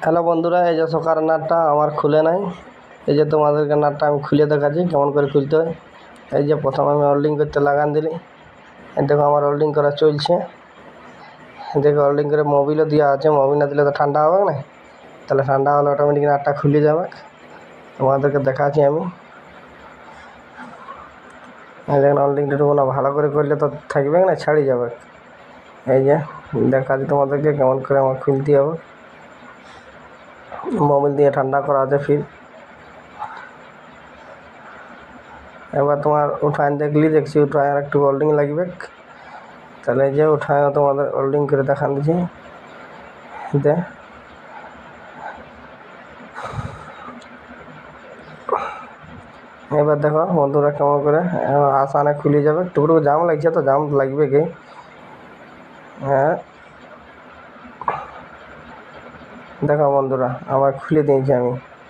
Hello বন্ধুরা, এই যে সকার নাটটা আমার খুলে নাই। এই যে তোমাদেরকে নাটটা আমি খুলে দেখাচ্ছি কেমন করে খুলতে হয়। এই যে প্রথমে আমি হোল্ডিং করতে লাগান দিলি, দেখো আমার হোল্ডিং করা চলছে। দেখো হোল্ডিং করে মোবিলও দেওয়া আছে, মোবিল না দিলে তো ঠান্ডা হবে না, তাহলে ঠান্ডা হলে অটোমেটিক নাটটা খুলে যাবে। তোমাদেরকে দেখাচ্ছি আমি। দেখেন হোল্ডিংটা একটু ভালো করে করলে তো থাকবে না, ছাড়ি যাবে। এই যে দেখাচ্ছি তোমাদেরকে কেমন করে আমার খুলতে হবে। মোবিল দিয়ে ঠান্ডা করা আছে ফির। এবার তোমার উঠান দেখছি উঠায় আর একটু হোল্ডিং লাগবে, তাহলে যে উঠায় তোমাদের হোল্ডিং করে দেখান দিচ্ছি। এবার দেখো বন্ধুরা কেমন করে আসানে খুলে যাবে। টুকটুকু জাম লাগছে, তো জাম লাগবে কি। হ্যাঁ দেখো বন্ধুরা আমার খুলে দিয়েছি আমি।